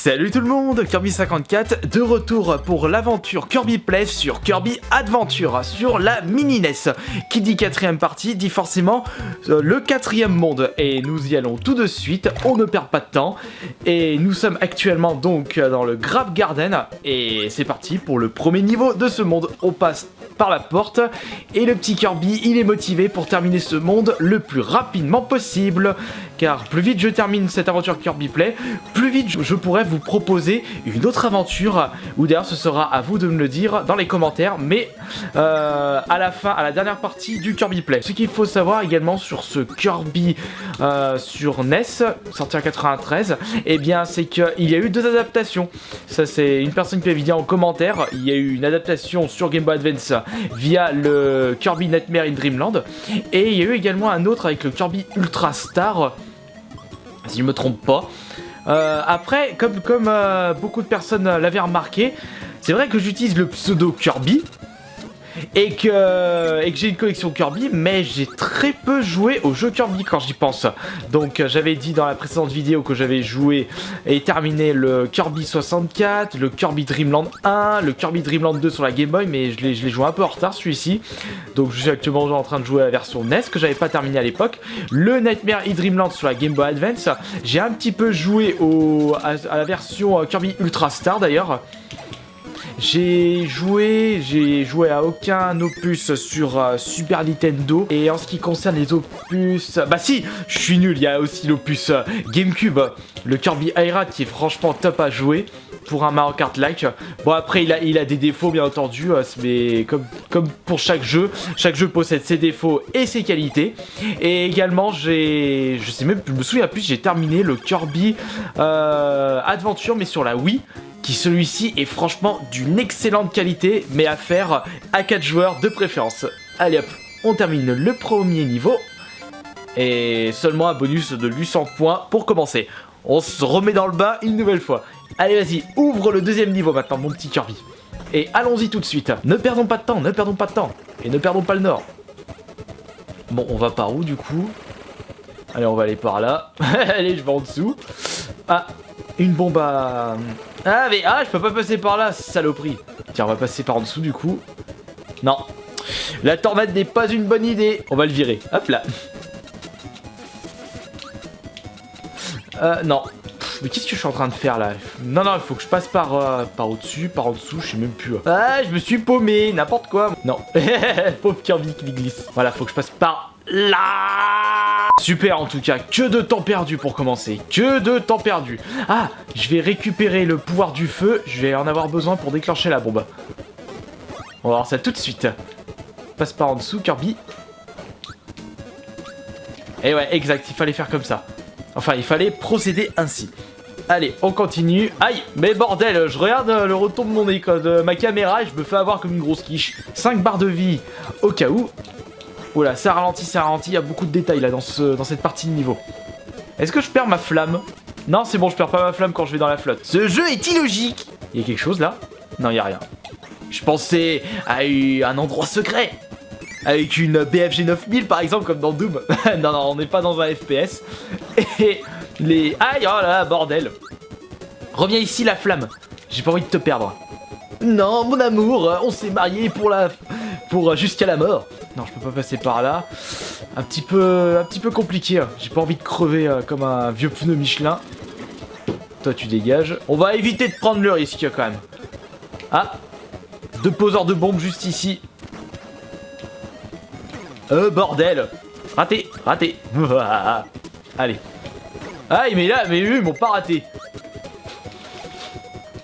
Salut tout le monde, Kirby54 de retour pour l'aventure Kirby Play sur Kirby Adventure sur la mini NES. Qui dit quatrième partie dit forcément le quatrième monde et nous y allons tout de suite, on ne perd pas de temps et nous sommes actuellement donc dans le Grab Garden et c'est parti pour le premier niveau de ce monde. On passe par la porte et le petit Kirby il est motivé pour terminer ce monde le plus rapidement possible car plus vite je termine cette aventure Kirby Play, plus vite je pourrais vous proposer une autre aventure ou d'ailleurs ce sera à vous de me le dire dans les commentaires, mais à la fin, à la dernière partie du Kirby Play. Ce qu'il faut savoir également sur ce Kirby sur NES sorti en 93, et bien c'est qu'il y a eu deux adaptations. Ça c'est une personne qui m'avait dit en commentaire, il y a eu une adaptation sur Game Boy Advance via le Kirby Nightmare in Dreamland et il y a eu également un autre avec le Kirby Ultra Star si je me trompe pas. Après, comme beaucoup de personnes l'avaient remarqué, c'est vrai que j'utilise le pseudo Kirby et que j'ai une collection Kirby, mais j'ai très peu joué aux jeux Kirby quand j'y pense. Donc j'avais dit dans la précédente vidéo que j'avais joué et terminé le Kirby 64, le Kirby Dreamland 1, le Kirby Dreamland 2 sur la Game Boy, mais je l'ai joué un peu en retard celui-ci. Donc je suis actuellement en train de jouer à la version NES que j'avais pas terminé à l'époque. Le Nightmare in Dreamland sur la Game Boy Advance. J'ai un petit peu joué à la version Kirby Ultra Star d'ailleurs. J'ai joué à aucun opus sur Super Nintendo. Et en ce qui concerne les opus... Bah si, je suis nul, il y a aussi l'opus GameCube, le Kirby Air Ride qui est franchement top à jouer pour un Mario Kart-like. Bon après il a des défauts bien entendu, mais comme pour chaque jeu possède ses défauts et ses qualités. Et également je me souviens plus, j'ai terminé le Kirby Adventure mais sur la Wii. Qui celui-ci est franchement d'une excellente qualité, mais à faire à 4 joueurs de préférence. Allez hop, on termine le premier niveau, et seulement un bonus de 800 points pour commencer. On se remet dans le bain une nouvelle fois. Allez vas-y, ouvre le deuxième niveau maintenant mon petit Kirby. Et allons-y tout de suite. Ne perdons pas de temps, ne perdons pas de temps. Et ne perdons pas le nord. Bon, on va par où du coup? Allez, on va aller par là. Allez, je vais en dessous. Ah, une bombe à... Ah mais je peux pas passer par là, saloperie. Tiens, on va passer par en dessous du coup. Non. La tornade n'est pas une bonne idée. On va le virer. Hop là. Non. Mais qu'est-ce que je suis en train de faire là? Non, il faut que je passe par au-dessus, par en dessous, je sais même plus. Ah, je me suis paumé, n'importe quoi. Non. Pauvre Kirby qui glisse. Voilà, faut que je passe par là. Super en tout cas, que de temps perdu pour commencer, que de temps perdu. Ah, je vais récupérer le pouvoir du feu, je vais en avoir besoin pour déclencher la bombe. On va voir ça tout de suite. Passe par en dessous, Kirby. Et ouais, exact, il fallait faire comme ça. Enfin, il fallait procéder ainsi. Allez, on continue. Aïe, mais bordel, je regarde le retour de ma caméra et je me fais avoir comme une grosse quiche. 5 barres de vie au cas où. Oula, ça ralentit, il y a beaucoup de détails là dans cette partie de niveau. Est-ce que je perds ma flamme? Non, c'est bon, je perds pas ma flamme quand je vais dans la flotte. Ce jeu est illogique. Il y a quelque chose là? Non, il y a rien. Je pensais à un endroit secret. Avec une BFG 9000 par exemple, comme dans Doom. Non, on n'est pas dans un FPS. Et les... Aïe, oh là, bordel. Reviens ici, la flamme. J'ai pas envie de te perdre. Non, mon amour, on s'est mariés pour jusqu'à la mort. Non, je peux pas passer par là. Un petit peu compliqué. J'ai pas envie de crever comme un vieux pneu Michelin. Toi, tu dégages. On va éviter de prendre le risque quand même. Ah, 2 poseurs de bombes juste ici. Bordel. Raté. Allez. Ah, mais eux, ils m'ont pas raté.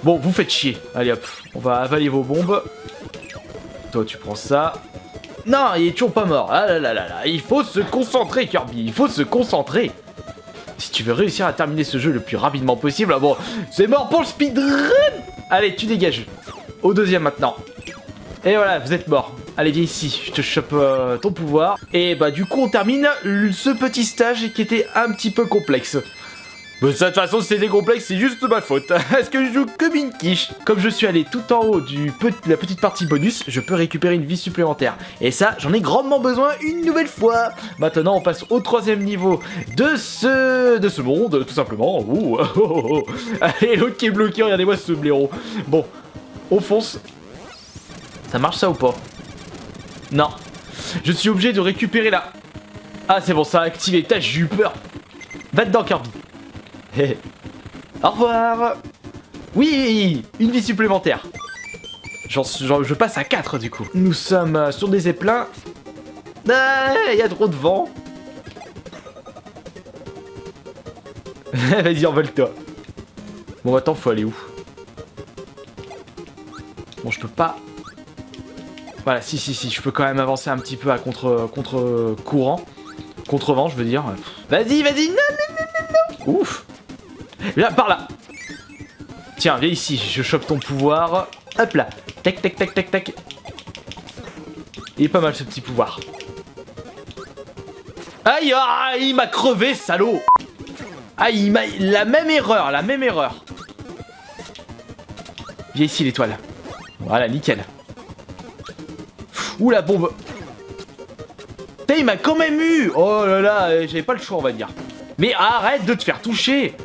Bon, vous faites chier. Allez hop, on va avaler vos bombes. Toi, tu prends ça. Non, il est toujours pas mort. Ah là là là là. Il faut se concentrer, Kirby. Il faut se concentrer. Si tu veux réussir à terminer ce jeu le plus rapidement possible, bon, c'est mort pour le speedrun. Allez, tu dégages. Au deuxième maintenant. Et voilà, vous êtes mort. Allez, viens ici, je te chope ton pouvoir. Et bah du coup, on termine ce petit stage qui était un petit peu complexe. Mais de toute façon, c'est des complexes, c'est juste ma faute. Est-ce que je joue comme une quiche? Comme je suis allé tout en haut la petite partie bonus, je peux récupérer une vie supplémentaire. Et ça, j'en ai grandement besoin une nouvelle fois. Maintenant, on passe au 3e niveau de ce monde, tout simplement. Ouh, oh, oh, oh. Allez, l'autre qui est bloqué, regardez-moi ce blaireau. Bon, on fonce. Ça marche ça ou pas? Non. Je suis obligé de récupérer là. Ah, c'est bon, ça a activé. Putain, j'ai eu peur. Va dedans, Kirby. Au revoir. Oui, une vie supplémentaire. Je passe à 4 du coup. Nous sommes sur des zeppelins. Ah, il y a trop de vent. Vas-y, envole-toi. Bon, attends, faut aller où? Bon, je peux pas. Voilà, si, je peux quand même avancer un petit peu à contre-courant. Contre-vent, je veux dire. Vas-y, non. Ouf. Là, par là. Tiens, viens ici, je chope ton pouvoir. Hop là. Tac. Il est pas mal ce petit pouvoir. Aïe, il m'a crevé, salaud. Aïe, il m'a... La même erreur. Viens ici, l'étoile. Voilà, nickel. Ouh, la bombe. Putain, il m'a quand même eu. Oh là là, j'avais pas le choix, on va dire. Mais arrête de te faire toucher.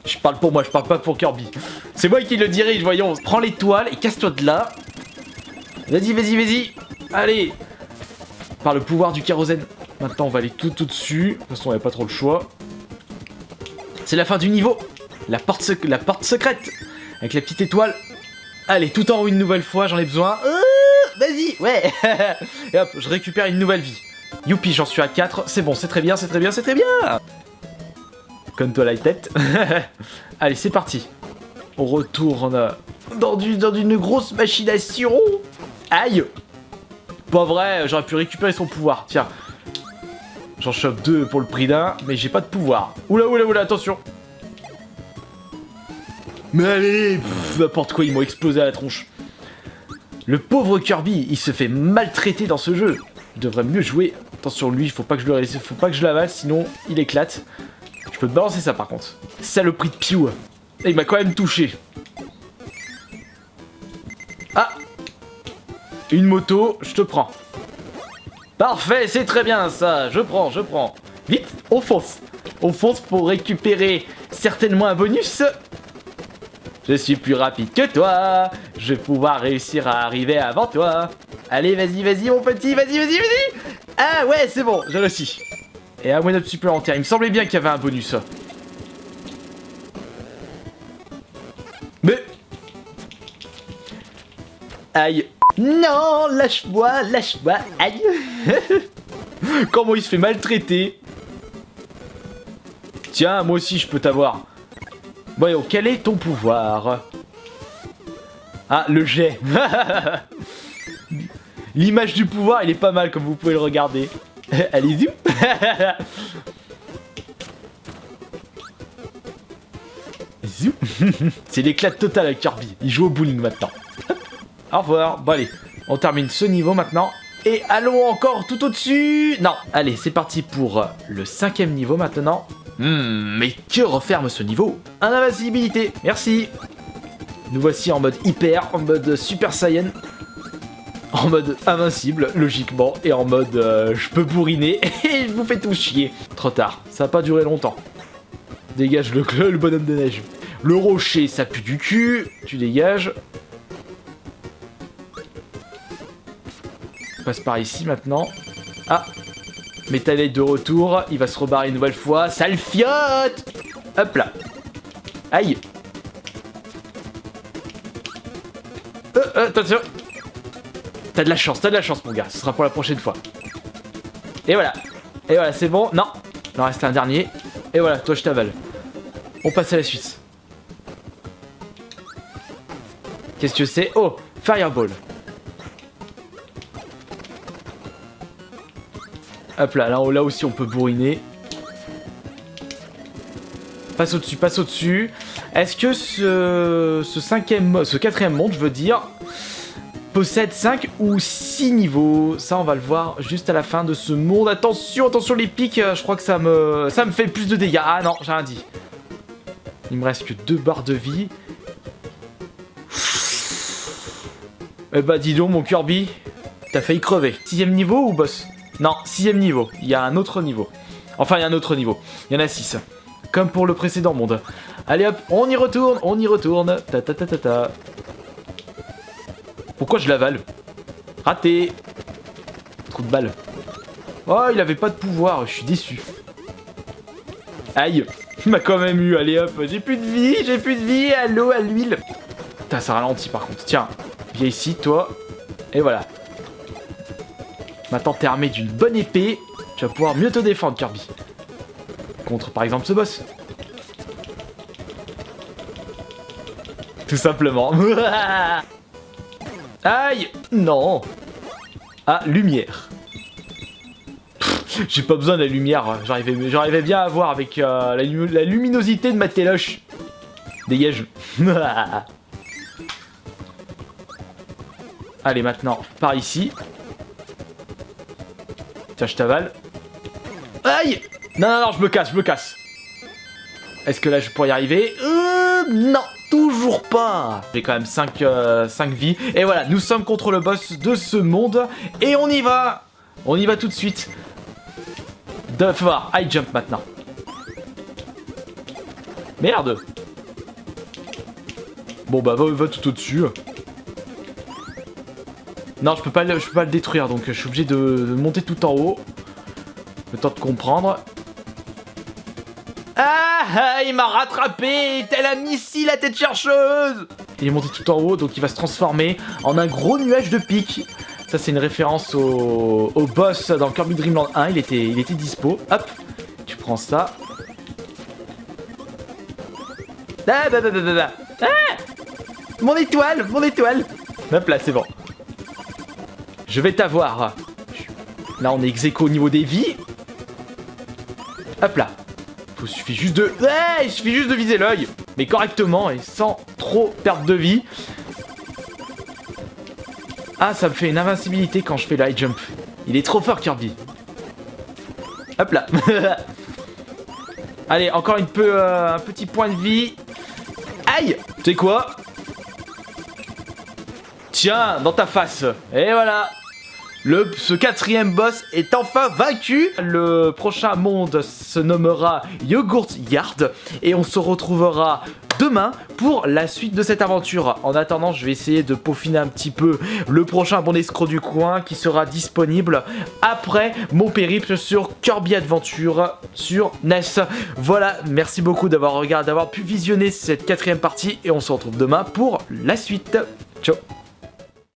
Je parle pour moi, je parle pas pour Kirby. C'est moi qui le dirige, voyons. Prends l'étoile et casse-toi de là. Vas-y. Allez. Par le pouvoir du kérosène. Maintenant, on va aller tout au-dessus. De toute façon, on n'avait pas trop le choix. C'est la fin du niveau. La porte secrète. Avec la petite étoile. Allez, tout en haut une nouvelle fois, j'en ai besoin. Vas-y, ouais. Et hop, je récupère une nouvelle vie. Youpi, j'en suis à 4. C'est bon, c'est très bien. Comme toi la tête. Allez, c'est parti. On retourne dans une grosse machination. Aïe. Pas vrai, j'aurais pu récupérer son pouvoir. Tiens. J'en chope 2 pour le prix d'un, mais j'ai pas de pouvoir. Oula, attention. Mais allez, n'importe quoi, ils m'ont explosé à la tronche. Le pauvre Kirby, il se fait maltraiter dans ce jeu. Il devrait mieux jouer. Attention, lui, faut pas que je l'avale, sinon il éclate. Je peux te balancer ça par contre. Saloperie de Pew. Et il m'a quand même touché. Ah. Une moto, je te prends. Parfait, c'est très bien ça. Je prends. Vite, on fonce. On fonce pour récupérer certainement un bonus. Je suis plus rapide que toi. Je vais pouvoir réussir à arriver avant toi. Allez, vas-y, mon petit, vas-y. Ah ouais, c'est bon, j'ai réussi. Et un one-up supplémentaire. Il me semblait bien qu'il y avait un bonus. Mais... Aïe. Non, lâche-moi, aïe. Comment il se fait maltraiter. Tiens, moi aussi je peux t'avoir. Voyons, quel est ton pouvoir? Ah, le jet. L'image du pouvoir, il est pas mal comme vous pouvez le regarder. Allez-y. C'est l'éclat total avec Kirby. Il joue au bowling maintenant. Au revoir. Bon allez, on termine ce niveau maintenant. Et allons encore tout au-dessus. Non, allez, c'est parti pour le 5e niveau maintenant. Mais que referme ce niveau? Invincibilité, merci. Nous voici en mode hyper, en mode Super Saiyan. En mode invincible, logiquement. Et en mode je peux bourriner et je vous fais tout chier. Trop tard, ça va pas durer longtemps. Dégage le bonhomme de neige. Le rocher, ça pue du cul. Tu dégages. On passe par ici maintenant. Ah, Métallic de retour. Il va se rebarrer une nouvelle fois. Sale fiotte. Hop là. Aïe. Attention. T'as de la chance mon gars. Ce sera pour la prochaine fois. Et voilà, c'est bon. Non, il en reste un dernier. Et voilà, toi je t'avale. On passe à la suite. Qu'est-ce que c'est? Oh, Fireball. Hop là, là aussi on peut bourriner. Passe au-dessus. Est-ce que ce quatrième monde, je veux dire, possède 5 ou 6 niveaux? Ça, on va le voir juste à la fin de ce monde. Attention les pics, je crois que ça me fait plus de dégâts. Ah non, j'ai rien dit. Il me reste que 2 barres de vie. Eh bah dis donc mon Kirby, t'as failli crever. 6ème niveau ou boss? Non, 6ème niveau. Il y a un autre niveau. Enfin, il y a un autre niveau. Il y en a 6. Comme pour le précédent monde. Allez hop, on y retourne, on y retourne. Ta ta ta ta ta. Pourquoi je l'avale? Raté. Trou de balle. Oh, il avait pas de pouvoir, je suis déçu. Aïe, il m'a quand même eu. Allez hop, j'ai plus de vie, j'ai plus de vie. À l'eau, à l'huile. Putain, ça ralentit par contre. Tiens, viens ici, toi. Et voilà. Maintenant, t'es armé d'une bonne épée. Tu vas pouvoir mieux te défendre, Kirby. Contre, par exemple, ce boss. Tout simplement. Aïe! Non! Ah, lumière. J'ai pas besoin de la lumière. J'arrivais bien à voir avec la luminosité de ma téloche. Dégage. Allez, maintenant, par ici. Tiens, je t'avale. Aïe! Non, non, non, je me casse. Est-ce que là, je pourrais y arriver? Non, toujours pas. J'ai quand même 5 vies. Et voilà, nous sommes contre le boss de ce monde. Et on y va. On y va tout de suite. Faut voir, high jump maintenant. Merde. Bon, bah, va tout au-dessus. Non, je peux pas le détruire, donc je suis obligé de monter tout en haut. Le temps de comprendre. Ah, il m'a rattrapé, tel un missile à tête chercheuse. Il est monté tout en haut, donc il va se transformer en un gros nuage de pique. Ça, c'est une référence au boss dans Kirby Dream Land 1. Il était dispo. Hop, tu prends ça. Ah, ah, mon étoile. Hop là, c'est bon. Je vais t'avoir. Là, on est ex-aequo au niveau des vies. Hop là. Il suffit juste de... Ouais, il suffit juste de viser l'œil. Mais correctement et sans trop perdre de vie. Ah, ça me fait une invincibilité quand je fais le high jump. Il est trop fort, Kirby. Hop là. Allez, encore un petit point de vie. Aïe. Tu sais quoi? Tiens, dans ta face. Et voilà. Ce 4ème boss est enfin vaincu. Le prochain monde se nommera Yogurt Yard. Et on se retrouvera demain pour la suite de cette aventure. En attendant, je vais essayer de peaufiner un petit peu le prochain bon escroc du coin qui sera disponible après mon périple sur Kirby Adventure sur NES. Voilà, merci beaucoup d'avoir pu visionner cette 4ème partie et on se retrouve demain pour la suite. Ciao.